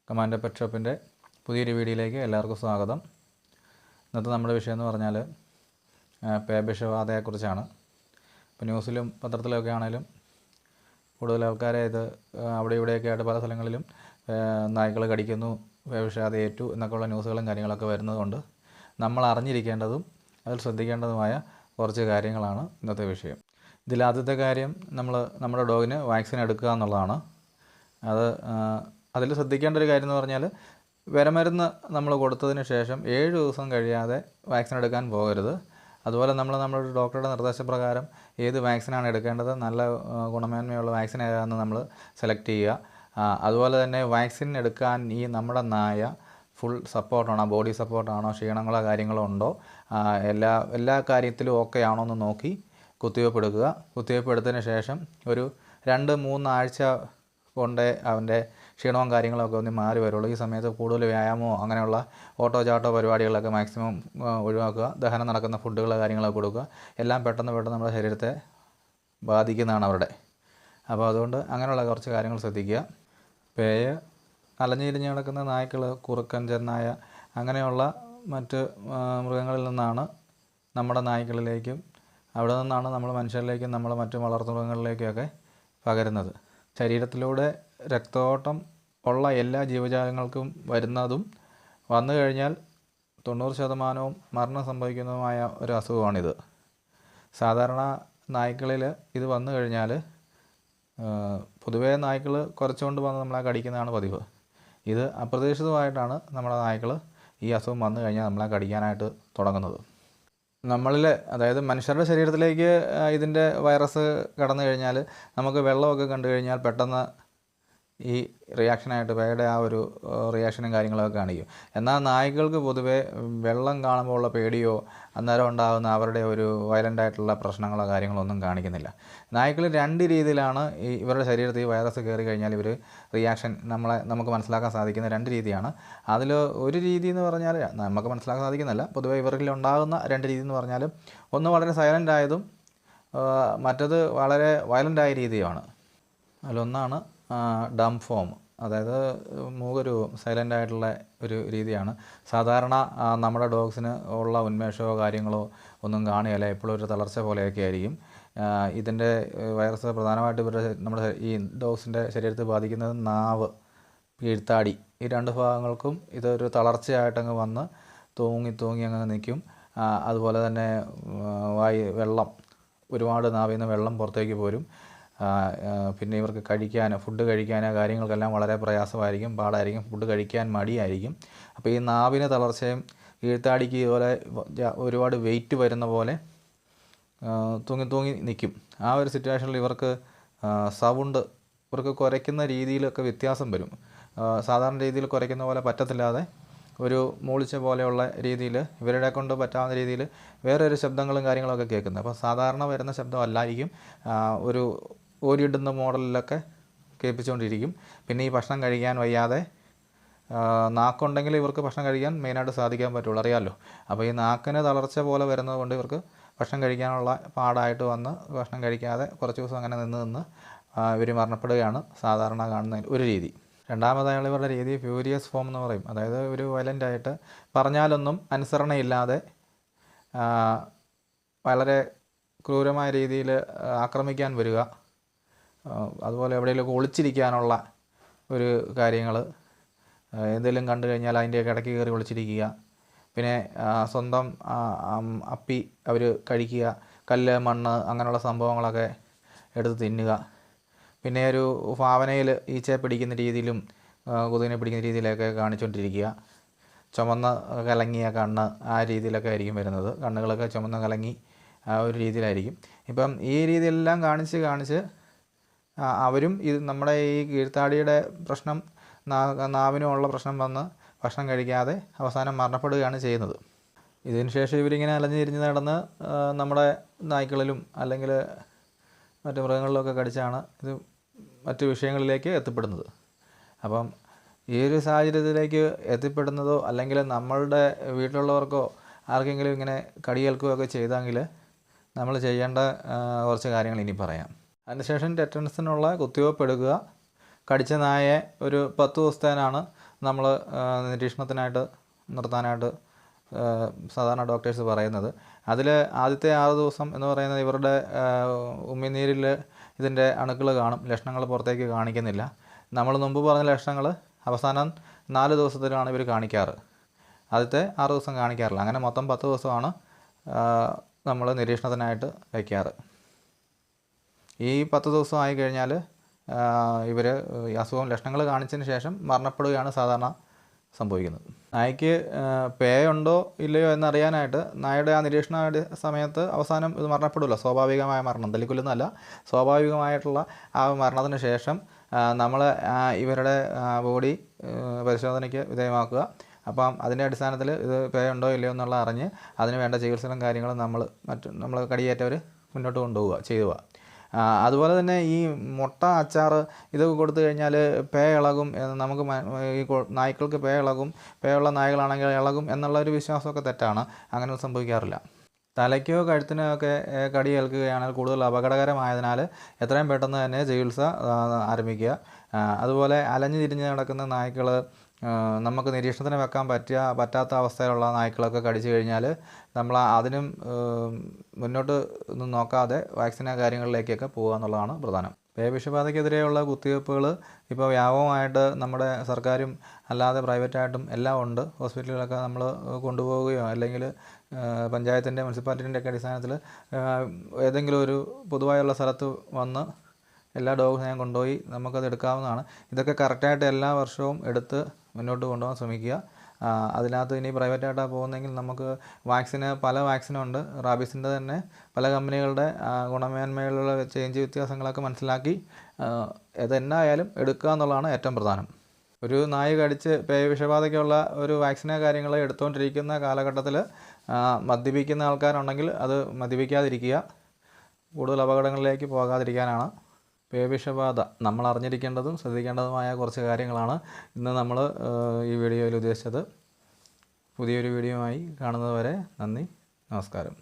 Commando pet ഷോപ്പിൻ്റെ പുതിയൊരു വീഡിയോയിലേക്ക് എല്ലാവർക്കും സ്വാഗതം. ഇന്നത്തെ നമ്മുടെ വിഷയം എന്ന് പറഞ്ഞാൽ പേവിഷബാധയെക്കുറിച്ചാണ്. ഇപ്പോൾ ന്യൂസിലും പത്രത്തിലൊക്കെ ആണെങ്കിലും കൂടുതൽ ആൾക്കാരെ ഇത് അവിടെ ഇവിടെയൊക്കെ ആയിട്ട് പല സ്ഥലങ്ങളിലും നായ്ക്കൾ കടിക്കുന്നു, പേവിഷബാധ ഏറ്റു എന്നൊക്കെയുള്ള ന്യൂസുകളും കാര്യങ്ങളൊക്കെ വരുന്നതുകൊണ്ട് നമ്മൾ അറിഞ്ഞിരിക്കേണ്ടതും അതിൽ ശ്രദ്ധിക്കേണ്ടതുമായ കുറച്ച് കാര്യങ്ങളാണ് ഇന്നത്തെ വിഷയം. ഇതിൽ ആദ്യത്തെ കാര്യം നമ്മുടെ ഡോഗിന് വാക്സിൻ എടുക്കുക എന്നുള്ളതാണ്. അതിൽ ശ്രദ്ധിക്കേണ്ട ഒരു കാര്യം എന്ന് പറഞ്ഞാൽ വിരമരുന്ന് നമ്മൾ കൊടുത്തതിന് ശേഷം 7 ദിവസം കഴിയാതെ വാക്സിൻ എടുക്കാൻ പോകരുത്. അതുപോലെ നമ്മുടെ ഡോക്ടറുടെ നിർദ്ദേശപ്രകാരം ഏത് വാക്സിനാണ് എടുക്കേണ്ടത്, നല്ല ഗുണമേന്മയുള്ള വാക്സിൻ ഏതാണെന്ന് നമ്മൾ സെലക്ട് ചെയ്യുക. അതുപോലെ തന്നെ വാക്സിൻ എടുക്കാൻ നമ്മുടെ നായ ഫുൾ സപ്പോർട്ടാണോ, ബോഡി സപ്പോർട്ടാണോ, ക്ഷീണങ്ങളോ കാര്യങ്ങളോ ഉണ്ടോ, എല്ലാ കാര്യത്തിലും ഓക്കെ ആണോ എന്ന് നോക്കി കുത്തിവയ്പ്പ് എടുക്കുക. കുത്തിവയ്പ്പ് എടുത്തതിന് ശേഷം ഒരു 2-3 ആഴ്ച കൊണ്ടേ അവൻ്റെ ക്ഷീണവും കാര്യങ്ങളൊക്കെ ഒന്ന് മാറി വരുള്ളൂ. ഈ സമയത്ത് കൂടുതൽ വ്യായാമമോ അങ്ങനെയുള്ള ഓട്ടോ ചാട്ടോ പരിപാടികളൊക്കെ മാക്സിമം ഒഴിവാക്കുക. ദഹനം നടക്കുന്ന ഫുഡുകൾ കാര്യങ്ങളൊക്കെ കൊടുക്കുക. എല്ലാം പെട്ടെന്ന് നമ്മുടെ ശരീരത്തെ ബാധിക്കുന്നതാണ് അവരുടെ. അപ്പോൾ അതുകൊണ്ട് അങ്ങനെയുള്ള കുറച്ച് കാര്യങ്ങൾ ശ്രദ്ധിക്കുക. പേയ അലഞ്ഞിരിഞ്ഞ് നടക്കുന്ന നായ്ക്കൾ, കുറുക്കൻ, ചെന്നായ അങ്ങനെയുള്ള മറ്റ് മൃഗങ്ങളിൽ നിന്നാണ് നമ്മുടെ നായ്ക്കളിലേക്കും അവിടെ നിന്നാണ് നമ്മൾ മനുഷ്യരിലേക്കും നമ്മൾ മറ്റു വളർത്തുമൃഗങ്ങളിലേക്കൊക്കെ പകരുന്നത്. ശരീരത്തിലൂടെ രക്തഓട്ടം ഉള്ള എല്ലാ ജീവജാലങ്ങൾക്കും വരുന്നതും വന്നു കഴിഞ്ഞാൽ 90% മരണം സംഭവിക്കുന്നതുമായ ഒരു അസുഖമാണിത്. സാധാരണ നായ്ക്കളിൽ ഇത് വന്നു കഴിഞ്ഞാൽ പൊതുവേ നായ്ക്കൾ കുറച്ചുകൊണ്ട് വന്ന് നമ്മളെ കടിക്കുന്നതാണ് പതിവ്. ഇത് അപ്രതീക്ഷിതമായിട്ടാണ് നമ്മുടെ നായ്ക്കൾ ഈ അസുഖം വന്നു കഴിഞ്ഞാൽ നമ്മളെ കടിക്കാനായിട്ട് തുടങ്ങുന്നത്. നമ്മളിൽ, അതായത് മനുഷ്യരുടെ ശരീരത്തിലേക്ക് ഇതിൻ്റെ വൈറസ് കടന്നു കഴിഞ്ഞാൽ നമുക്ക് വെള്ളമൊക്കെ കണ്ടു കഴിഞ്ഞാൽ പെട്ടെന്ന് ഈ റിയാക്ഷനായിട്ട് പേയുടെ ആ ഒരു റിയാക്ഷനും കാര്യങ്ങളൊക്കെ കാണിക്കും. എന്നാൽ നായ്ക്കൾക്ക് പൊതുവേ വെള്ളം കാണുമ്പോൾ ഉള്ള പേടിയോ അന്നേരം ഉണ്ടാകുന്ന അവരുടെ ഒരു വയലൻ്റായിട്ടുള്ള പ്രശ്നങ്ങളോ കാര്യങ്ങളോ ഒന്നും കാണിക്കുന്നില്ല. നായ്ക്കൾ 2 രീതിയിലാണ് ഇവരുടെ ശരീരത്തിൽ ഈ വൈറസ് കയറി കഴിഞ്ഞാൽ ഇവർ റിയാക്ഷൻ നമുക്ക് മനസ്സിലാക്കാൻ സാധിക്കുന്ന 2 രീതിയാണ്. അതിൽ ഒരു രീതി എന്ന് പറഞ്ഞാൽ നമുക്ക് മനസ്സിലാക്കാൻ സാധിക്കുന്നില്ല, പൊതുവേ ഇവരിൽ ഉണ്ടാകുന്ന 2 രീതി എന്ന് പറഞ്ഞാൽ ഒന്ന് വളരെ സൈലൻ്റ് ആയതും മറ്റത് വളരെ വയലൻ്റായ രീതിയുമാണ്. അതിലൊന്നാണ് ഡം ഫോം, അതായത് മൂകരൂപം, സൈലൻ്റ് ആയിട്ടുള്ള ഒരു രീതിയാണ്. സാധാരണ നമ്മുടെ ഡോഗ്സിന് ഉള്ള ഉന്മേഷമോ കാര്യങ്ങളോ ഒന്നും കാണുകയില്ല, എപ്പോഴും ഒരു തളർച്ച പോലെയൊക്കെ ആയിരിക്കും. ഇതിൻ്റെ വൈറസ് പ്രധാനമായിട്ട് നമ്മുടെ ഈ ഡോഗ്സിൻ്റെ ശരീരത്തിൽ ബാധിക്കുന്നത് നാവ്, കീഴ്ത്താടി, ഈ 2 ഭാഗങ്ങൾക്കും ഇതൊരു തളർച്ചയായിട്ടങ്ങ് വന്ന് തൂങ്ങി അങ്ങ് നിൽക്കും. അതുപോലെ തന്നെ വെള്ളം ഒരുപാട് നാവിൽ നിന്ന് വെള്ളം പുറത്തേക്ക് പോരും. പിന്നെ ഇവർക്ക് ഫുഡ് കഴിക്കാൻ കാര്യങ്ങൾക്കെല്ലാം വളരെ പ്രയാസമായിരിക്കും, പാടായിരിക്കും, ഫുഡ് കഴിക്കാൻ മടിയായിരിക്കും. അപ്പോൾ ഈ നാവിന് തളർച്ചയും കീഴ്ത്താടിക്ക് ഇതുപോലെ ഒരുപാട് വെയിറ്റ് വരുന്ന പോലെ തൂങ്ങി നിൽക്കും. ആ ഒരു സിറ്റുവേഷനിൽ ഇവർക്ക് സൗണ്ട്, ഇവർക്ക് കുരയ്ക്കുന്ന രീതിയിലൊക്കെ വ്യത്യാസം വരും. സാധാരണ രീതിയിൽ കുരയ്ക്കുന്ന പോലെ പറ്റത്തില്ലാതെ ഒരു മൂളിച്ച പോലെയുള്ള രീതിയിൽ ഇവരുടെ കൊണ്ട് പറ്റാവുന്ന രീതിയിൽ വേറൊരു ശബ്ദങ്ങളും കാര്യങ്ങളൊക്കെ കേൾക്കുന്നത്. അപ്പോൾ സാധാരണ വരുന്ന ശബ്ദമല്ലായിരിക്കും, ഒരു ഓരിയിടുന്ന മോഡലിലൊക്കെ കേൾപ്പിച്ചുകൊണ്ടിരിക്കും. പിന്നെ ഈ ഭക്ഷണം കഴിക്കാൻ വയ്യാതെ, നാക്കുണ്ടെങ്കിൽ ഇവർക്ക് ഭക്ഷണം കഴിക്കാൻ മെയിനായിട്ട് സാധിക്കാൻ പറ്റുള്ളൂ, അറിയാമല്ലോ. അപ്പോൾ ഈ നാക്കിന് തളർച്ച പോലെ വരുന്നത് കൊണ്ട് ഇവർക്ക് ഭക്ഷണം കഴിക്കാനുള്ള പാടായിട്ട് വന്ന് ഭക്ഷണം കഴിക്കാതെ കുറച്ച് ദിവസം അങ്ങനെ നിന്ന് ഇവർ മരണപ്പെടുകയാണ് സാധാരണ കാണുന്ന ഒരു രീതി. രണ്ടാമതായുള്ള ഇവരുടെ രീതി ഫ്യൂരിയസ് ഫോം എന്ന് പറയും. അതായത് ഒരു വയലൻ്റായിട്ട് പറഞ്ഞാലൊന്നും അനുസരണയില്ലാതെ വളരെ ക്രൂരമായ രീതിയിൽ ആക്രമിക്കാൻ വരിക. അതുപോലെ എവിടെയെങ്കിലുമൊക്കെ ഒളിച്ചിരിക്കാനുള്ള ഒരു കാര്യങ്ങൾ, എന്തെങ്കിലും കണ്ടു കഴിഞ്ഞാൽ അതിൻ്റെയൊക്കെ ഇടയ്ക്ക് കയറി ഒളിച്ചിരിക്കുക. പിന്നെ സ്വന്തം അപ്പി അവർ കഴിക്കുക, കല്ല്, മണ്ണ് അങ്ങനെയുള്ള സംഭവങ്ങളൊക്കെ എടുത്ത് തിന്നുക. പിന്നെ ഒരു ഭാവനയിൽ ഈച്ചയെ പിടിക്കുന്ന രീതിയിലും കൊതുകിനെ പിടിക്കുന്ന രീതിയിലൊക്കെ കാണിച്ചുകൊണ്ടിരിക്കുക. ചുമന്ന കലങ്ങിയ കണ്ണ്, ആ രീതിയിലൊക്കെ ആയിരിക്കും വരുന്നത്. കണ്ണുകളൊക്കെ ചുമന്ന കലങ്ങി ആ ഒരു രീതിയിലായിരിക്കും. ഇപ്പം ഈ രീതിയെല്ലാം കാണിച്ച് അവരും നമ്മുടെ ഈ കീഴ്ത്താടിയുടെ പ്രശ്നം, നാവിനുമുള്ള പ്രശ്നം വന്ന് ഭക്ഷണം കഴിക്കാതെ അവസാനം മരണപ്പെടുകയാണ് ചെയ്യുന്നത്. ഇതിന് ശേഷം ഇവരിങ്ങനെ അലഞ്ഞിരിഞ്ഞ് നടന്ന് നമ്മുടെ നായ്ക്കളിലും അല്ലെങ്കിൽ മറ്റു മൃഗങ്ങളിലൊക്കെ കടിച്ചാണ് ഇത് മറ്റു വിഷയങ്ങളിലേക്ക് എത്തിപ്പെടുന്നത്. അപ്പം ഈ ഒരു സാഹചര്യത്തിലേക്ക് എത്തിപ്പെടുന്നതോ അല്ലെങ്കിൽ നമ്മളുടെ വീട്ടിലുള്ളവർക്കോ ആർക്കെങ്കിലും ഇങ്ങനെ കടിയേൽക്കുകയൊക്കെ ചെയ്തെങ്കിൽ നമ്മൾ ചെയ്യേണ്ട കുറച്ച് കാര്യങ്ങൾ ഇനി പറയാം. അതിനുശേഷം ടെറ്റനസിനുള്ള കുത്തിവയ്പ്പ് എടുക്കുക. കടിച്ച നായയെ ഒരു 10 ദിവസത്തേനാണ് നമ്മൾ നിരീക്ഷണത്തിനായിട്ട് നിർത്താനായിട്ട് സാധാരണ ഡോക്ടേഴ്സ് പറയുന്നത്. അതിൽ ആദ്യത്തെ 6 ദിവസം എന്ന് പറയുന്നത് ഇവരുടെ ഉമിനീരിൽ ഇതിൻ്റെ അണുക്കൾ കാണും, ലക്ഷണങ്ങൾ പുറത്തേക്ക് കാണിക്കുന്നില്ല. നമ്മൾ മുമ്പ് പറഞ്ഞ ലക്ഷണങ്ങൾ അവസാനം 4 ദിവസത്തിലാണ് ഇവർ കാണിക്കാറ്. ആദ്യത്തെ 6 ദിവസം കാണിക്കാറില്ല. അങ്ങനെ മൊത്തം 10 ദിവസമാണ് നമ്മൾ നിരീക്ഷണത്തിനായിട്ട് വയ്ക്കാറ്. ഈ 10 ദിവസം ആയി കഴിഞ്ഞാൽ ഇവർ അസുഖം ലക്ഷണങ്ങൾ കാണിച്ചതിന് ശേഷം മരണപ്പെടുകയാണ് സാധാരണ സംഭവിക്കുന്നത്. നായ്ക്ക് പേ ഉണ്ടോ ഇല്ലയോ എന്നറിയാനായിട്ട് നായയുടെ ആ നിരീക്ഷണ സമയത്ത് അവസാനം ഇത് മരണപ്പെടില്ല. സ്വാഭാവികമായ മരണം, തല്ലിക്കൊല്ലുന്നതല്ല, സ്വാഭാവികമായിട്ടുള്ള ആ മരണത്തിന് ശേഷം നമ്മൾ ഇവരുടെ ബോഡി പരിശോധനയ്ക്ക് വിധേയമാക്കുക. അപ്പം അതിൻ്റെ അടിസ്ഥാനത്തിൽ ഇത് പേ ഉണ്ടോ ഇല്ലയോ എന്നുള്ള അറിഞ്ഞ് അതിന് വേണ്ട ചികിത്സകളും കാര്യങ്ങളും നമ്മൾ കടിയേറ്റവർ മുന്നോട്ട് ചെയ്യുക. അതുപോലെ തന്നെ ഈ മുട്ട, അച്ചാർ ഇതൊക്കെ കൊടുത്തു കഴിഞ്ഞാൽ പേ ഇളകും, നമുക്ക് ഈ നായ്ക്കൾക്ക് പേ ഇളകും, പേ ഉള്ള നായ്ക്കളാണെങ്കിൽ ഇളകും എന്നുള്ളൊരു വിശ്വാസമൊക്കെ തെറ്റാണ്. അങ്ങനെ സംഭവിക്കാറില്ല. തലയ്ക്കോ കഴുത്തിനോ ഒക്കെ കടി ഏൽക്കുകയാണെങ്കിൽ കൂടുതൽ അപകടകരമായതിനാൽ എത്രയും പെട്ടെന്ന് തന്നെ ചികിത്സ ആരംഭിക്കുക. അതുപോലെ അലഞ്ഞു തിരിഞ്ഞ് നടക്കുന്ന നായ്ക്കൾ, നമുക്ക് നിരീക്ഷണത്തിന് വെക്കാൻ പറ്റാത്ത അവസ്ഥയിലുള്ള നായ്ക്കളൊക്കെ കടിച്ചു കഴിഞ്ഞാൽ നമ്മൾ അതിനും മുന്നോട്ട് ഒന്നും നോക്കാതെ വാക്സിൻ കാര്യങ്ങളിലേക്കൊക്കെ പോകുക എന്നുള്ളതാണ് പ്രധാനം. പേവിഷബാധയ്ക്കെതിരെയുള്ള കുത്തിവയ്പ്പുകൾ ഇപ്പോൾ വ്യാപകമായിട്ട് നമ്മുടെ സർക്കാരും അല്ലാതെ പ്രൈവറ്റായിട്ടും എല്ലാം ഉണ്ട്. ഹോസ്പിറ്റലുകളൊക്കെ നമ്മൾ കൊണ്ടുപോവുകയോ അല്ലെങ്കിൽ പഞ്ചായത്തിൻ്റെ മുനിസിപ്പാലിറ്റീൻ്റെ ഒക്കെ അടിസ്ഥാനത്തിൽ ഏതെങ്കിലും ഒരു പൊതുവായുള്ള സ്ഥലത്ത് വന്ന് എല്ലാ ഡോഗ്സിനെയും കൊണ്ടുപോയി നമുക്കത് എടുക്കാവുന്നതാണ്. ഇതൊക്കെ കറക്റ്റായിട്ട് എല്ലാ വർഷവും എടുത്ത് മുന്നോട്ട് കൊണ്ടുപോകാൻ ശ്രമിക്കുക. അതിനകത്ത് ഇനി പ്രൈവറ്റായിട്ടാണ് പോകുന്നതെങ്കിൽ നമുക്ക് പല വാക്സിനുണ്ട്. റാബീസിൻ്റെ തന്നെ പല കമ്പനികളുടെ ഗുണമേന്മയിലുള്ള ചേഞ്ച് വ്യത്യാസങ്ങളൊക്കെ മനസ്സിലാക്കി ഏതെന്നായാലും എടുക്കുക എന്നുള്ളതാണ് ഏറ്റവും പ്രധാനം. ഒരു നായ കടിച്ച് പേവിഷബാധയ്ക്കുള്ള ഒരു വാക്സിനോ കാര്യങ്ങളോ എടുത്തുകൊണ്ടിരിക്കുന്ന കാലഘട്ടത്തിൽ മദ്യപിക്കുന്ന ആൾക്കാരുണ്ടെങ്കിൽ അത് മദ്യപിക്കാതിരിക്കുക, കൂടുതൽ അപകടങ്ങളിലേക്ക് പോകാതിരിക്കാനാണ്. പേവിഷബാധ നമ്മൾ അറിഞ്ഞിരിക്കേണ്ടതും ശ്രദ്ധിക്കേണ്ടതുമായ കുറച്ച് കാര്യങ്ങളാണ് ഇന്ന് നമ്മൾ ഈ വീഡിയോയിൽ ഉദ്ദേശിച്ചത്. പുതിയൊരു വീഡിയോയുമായി കാണുന്നതുവരെ നന്ദി, നമസ്കാരം.